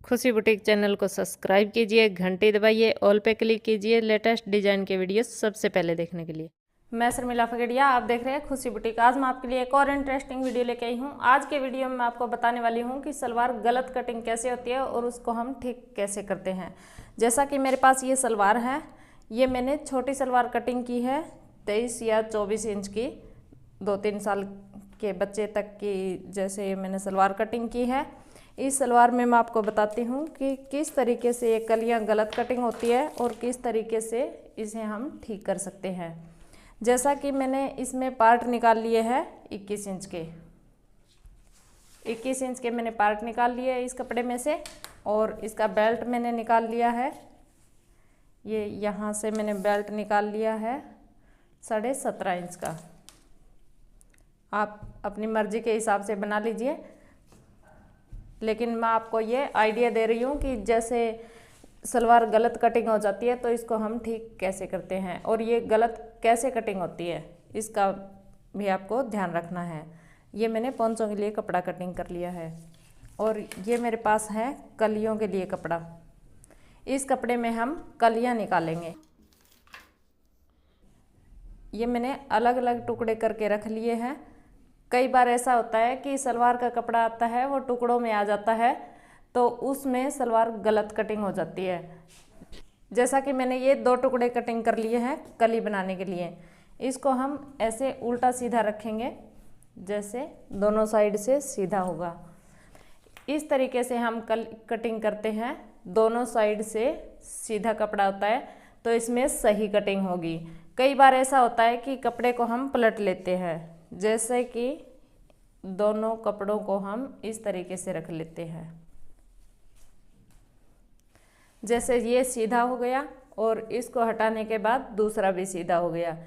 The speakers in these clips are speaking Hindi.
खुशी बुटीक चैनल को सब्सक्राइब कीजिए, घंटी दबाइए, ऑल पे क्लिक कीजिए लेटेस्ट डिजाइन के वीडियो सबसे पहले देखने के लिए। मैं शर्मिला फगड़िया, आप देख रहे हैं खुशी बुटीक। आज मैं आपके लिए एक और इंटरेस्टिंग वीडियो लेके आई हूँ। आज के वीडियो में मैं आपको बताने वाली हूँ कि सलवार गलत कटिंग कैसे होती है और उसको हम ठीक कैसे करते हैं। जैसा कि मेरे पास ये सलवार है, ये मैंने छोटी सलवार कटिंग की है 23 या 24 इंच की, 2-3 साल के बच्चे तक की जैसे मैंने सलवार कटिंग की है। इस सलवार में मैं आपको बताती हूँ कि किस तरीके से ये कलियाँ गलत कटिंग होती है और किस तरीके से इसे हम ठीक कर सकते हैं। जैसा कि मैंने इसमें पार्ट निकाल लिए हैं 21 इंच के, 21 इंच के मैंने पार्ट निकाल लिए इस कपड़े में से, और इसका बेल्ट मैंने निकाल लिया है। ये यहाँ से मैंने बेल्ट निकाल लिया है 17.5 इंच का। आप अपनी मर्जी के हिसाब से बना लीजिए, लेकिन मैं आपको ये आइडिया दे रही हूँ कि जैसे सलवार गलत कटिंग हो जाती है तो इसको हम ठीक कैसे करते हैं, और ये गलत कैसे कटिंग होती है इसका भी आपको ध्यान रखना है। ये मैंने पोंचों के लिए कपड़ा कटिंग कर लिया है, और ये मेरे पास है कलियों के लिए कपड़ा। इस कपड़े में हम कलियाँ निकालेंगे। ये मैंने अलग अलग टुकड़े करके रख लिए हैं। कई बार ऐसा होता है कि सलवार का कपड़ा आता है वो टुकड़ों में आ जाता है, तो उसमें सलवार गलत कटिंग हो जाती है। जैसा कि मैंने ये 2 टुकड़े कटिंग कर लिए हैं कली बनाने के लिए। इसको हम ऐसे उल्टा सीधा रखेंगे, जैसे दोनों साइड से सीधा होगा। इस तरीके से हम कटिंग करते हैं। दोनों साइड से सीधा कपड़ा होता है तो इसमें सही कटिंग होगी। कई बार ऐसा होता है कि कपड़े को हम पलट लेते हैं, जैसे कि दोनों कपड़ों को हम इस तरीके से रख लेते हैं, जैसे ये सीधा हो गया और इसको हटाने के बाद दूसरा भी सीधा हो गया।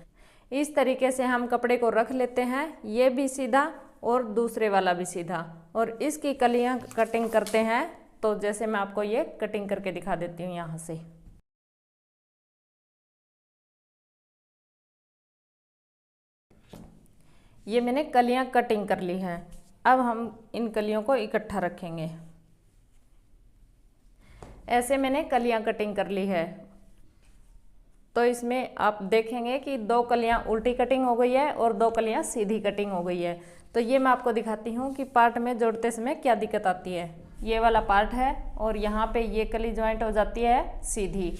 इस तरीके से हम कपड़े को रख लेते हैं, ये भी सीधा और दूसरे वाला भी सीधा, और इसकी कलियां कटिंग करते हैं। तो जैसे मैं आपको ये कटिंग करके दिखा देती हूँ यहाँ से। ये मैंने कलियां कटिंग कर ली हैं। अब हम इन कलियों को इकट्ठा रखेंगे। ऐसे मैंने कलियां कटिंग कर ली है, तो इसमें आप देखेंगे कि 2 कलियां उल्टी कटिंग हो गई है और 2 कलियां सीधी कटिंग हो गई है। तो ये मैं आपको दिखाती हूँ कि पार्ट में जोड़ते समय क्या दिक्कत आती है। ये वाला पार्ट है और यहाँ पे ये कली ज्वाइंट हो जाती है सीधी,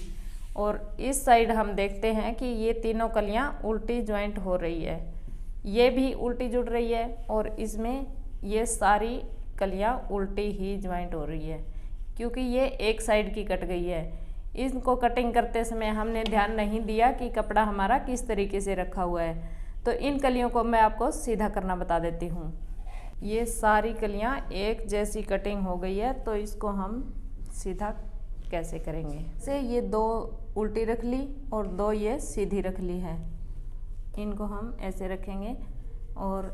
और इस साइड हम देखते हैं कि ये तीनों कलियाँ उल्टी ज्वाइंट हो रही है, ये भी उल्टी जुड़ रही है, और इसमें ये सारी कलियाँ उल्टी ही ज्वाइंट हो रही है, क्योंकि ये एक साइड की कट गई है। इनको कटिंग करते समय हमने ध्यान नहीं दिया कि कपड़ा हमारा किस तरीके से रखा हुआ है। तो इन कलियों को मैं आपको सीधा करना बता देती हूँ। ये सारी कलियाँ एक जैसी कटिंग हो गई है, तो इसको हम सीधा कैसे करेंगे। से ये 2 उल्टी रख ली और 2 ये सीधी रख ली है। इनको हम ऐसे रखेंगे और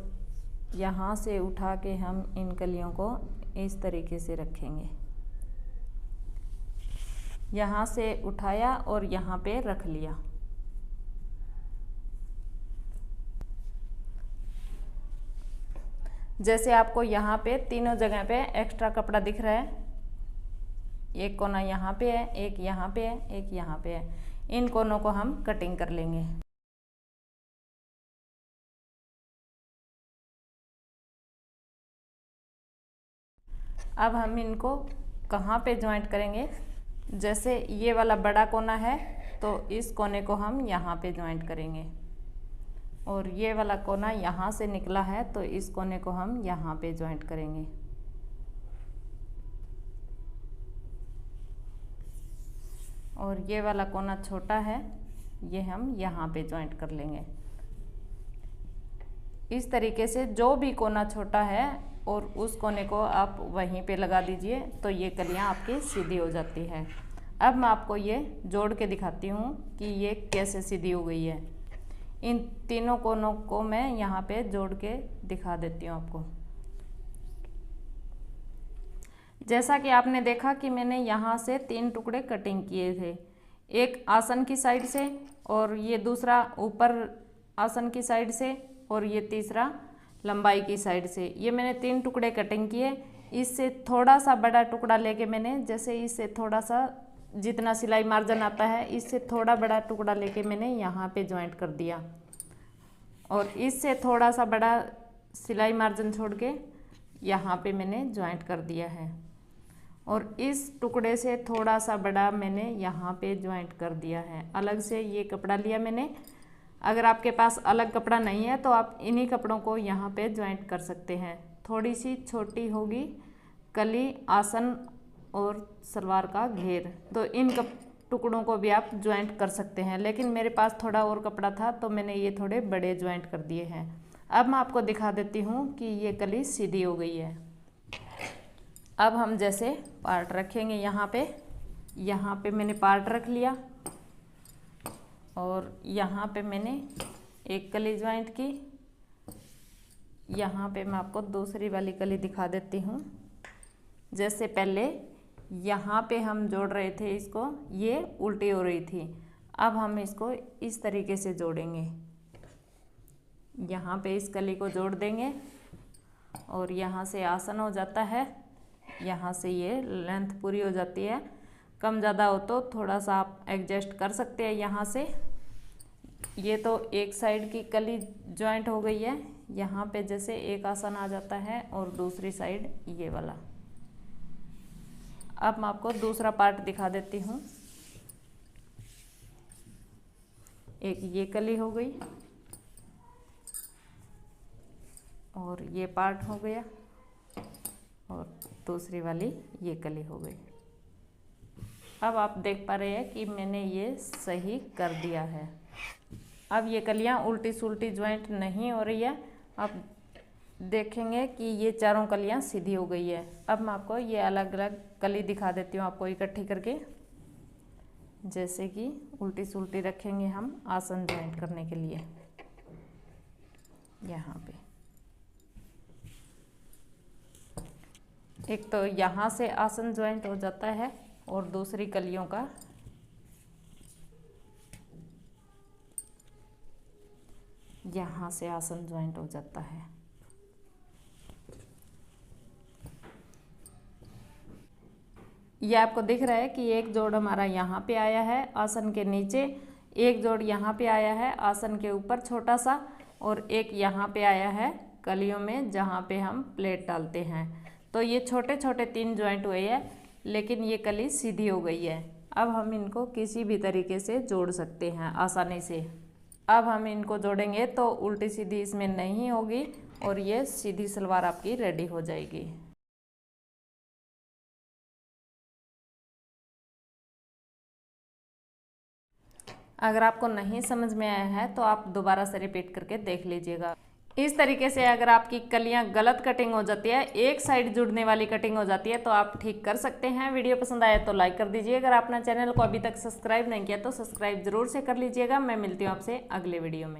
यहाँ से उठा के हम इन कलियों को इस तरीके से रखेंगे। यहाँ से उठाया और यहाँ पे रख लिया। जैसे आपको यहाँ पे तीनों जगह पे एक्स्ट्रा कपड़ा दिख रहा है, एक कोना यहाँ पे है, एक यहाँ पे है, एक यहाँ पे है। इन कोनों को हम कटिंग कर लेंगे। अब हम इनको कहाँ पे ज्वाइंट करेंगे। जैसे ये वाला बड़ा कोना है तो इस कोने को हम यहाँ पे ज्वाइंट करेंगे, और ये वाला कोना यहाँ से निकला है तो इस कोने को हम यहाँ पे ज्वाइंट करेंगे। और ये वाला कोना छोटा है, ये हम यहाँ पे ज्वाइंट कर लेंगे। इस तरीके से जो भी कोना छोटा है और उस कोने को आप वहीं पे लगा दीजिए, तो ये कलियाँ आपकी सीधी हो जाती है। अब मैं आपको ये जोड़ के दिखाती हूँ कि ये कैसे सीधी हो गई है। इन तीनों कोनों को मैं यहाँ पे जोड़ के दिखा देती हूँ आपको। जैसा कि आपने देखा कि मैंने यहाँ से 3 टुकड़े कटिंग किए थे, एक आसन की साइड से, और ये दूसरा ऊपर आसन की साइड से, और ये तीसरा लंबाई की साइड से। ये मैंने 3 टुकड़े कटिंग किए। इससे थोड़ा सा बड़ा टुकड़ा लेके मैंने, जैसे इससे थोड़ा सा जितना सिलाई मार्जिन आता है इससे थोड़ा बड़ा टुकड़ा लेके मैंने यहाँ पे ज्वाइंट कर दिया, और इससे थोड़ा सा बड़ा सिलाई मार्जिन छोड़ के यहाँ पे मैंने ज्वाइंट कर दिया है, और इस टुकड़े से थोड़ा सा बड़ा मैंने यहाँ पे ज्वाइंट कर दिया है। अलग से ये कपड़ा लिया मैंने। अगर आपके पास अलग कपड़ा नहीं है तो आप इन्हीं कपड़ों को यहाँ पे ज्वाइंट कर सकते हैं। थोड़ी सी छोटी होगी कली, आसन और सलवार का घेर, तो इन टुकड़ों को भी आप ज्वाइंट कर सकते हैं, लेकिन मेरे पास थोड़ा और कपड़ा था तो मैंने ये थोड़े बड़े ज्वाइंट कर दिए हैं। अब मैं आपको दिखा देती हूँ कि ये कली सीधी हो गई है। अब हम जैसे पार्ट रखेंगे, यहाँ पे मैंने पार्ट रख लिया, और यहाँ पे मैंने एक कली ज्वाइंट की। यहाँ पे मैं आपको दूसरी वाली कली दिखा देती हूँ। जैसे पहले यहाँ पे हम जोड़ रहे थे इसको, ये उल्टी हो रही थी, अब हम इसको इस तरीके से जोड़ेंगे। यहाँ पे इस कली को जोड़ देंगे, और यहाँ से आसन हो जाता है, यहाँ से ये लेंथ पूरी हो जाती है। कम ज़्यादा हो तो थोड़ा सा आप एडजस्ट कर सकते हैं यहाँ से। ये तो एक साइड की कली ज्वाइंट हो गई है, यहाँ पे जैसे एक आसन आ जाता है, और दूसरी साइड ये वाला। अब मैं आपको दूसरा पार्ट दिखा देती हूँ। एक ये कली हो गई, और ये पार्ट हो गया, और दूसरी वाली ये कली हो गई। अब आप देख पा रहे हैं कि मैंने ये सही कर दिया है। अब ये कलियाँ उल्टी सुल्टी ज्वाइंट नहीं हो रही है। आप देखेंगे कि ये चारों कलियाँ सीधी हो गई है। अब मैं आपको ये अलग अलग कली दिखा देती हूँ आपको इकट्ठी करके। जैसे कि उल्टी सुल्टी रखेंगे हम आसन ज्वाइंट करने के लिए। यहाँ पे एक तो यहाँ से आसन ज्वाइंट हो जाता है, और दूसरी कलियों का यहाँ से आसन ज्वाइंट हो जाता है। ये आपको दिख रहा है कि एक जोड़ हमारा यहाँ पे आया है आसन के नीचे, एक जोड़ यहाँ पे आया है आसन के ऊपर छोटा सा, और एक यहाँ पे आया है कलियों में जहाँ पे हम प्लेट डालते हैं। तो ये छोटे छोटे 3 ज्वाइंट हुए हैं, लेकिन ये कली सीधी हो गई है। अब हम इनको किसी भी तरीके से जोड़ सकते हैं आसानी से। अब हम इनको जोड़ेंगे तो उल्टी सीधी इसमें नहीं होगी, और ये सीधी सलवार आपकी रेडी हो जाएगी। अगर आपको नहीं समझ में आया है तो आप दोबारा से रिपीट करके देख लीजिएगा। इस तरीके से अगर आपकी कलियां गलत कटिंग हो जाती है, एक साइड जुड़ने वाली कटिंग हो जाती है, तो आप ठीक कर सकते हैं। वीडियो पसंद आया तो लाइक कर दीजिए। अगर आपने चैनल को अभी तक सब्सक्राइब नहीं किया तो सब्सक्राइब जरूर से कर लीजिएगा। मैं मिलती हूँ आपसे अगले वीडियो में।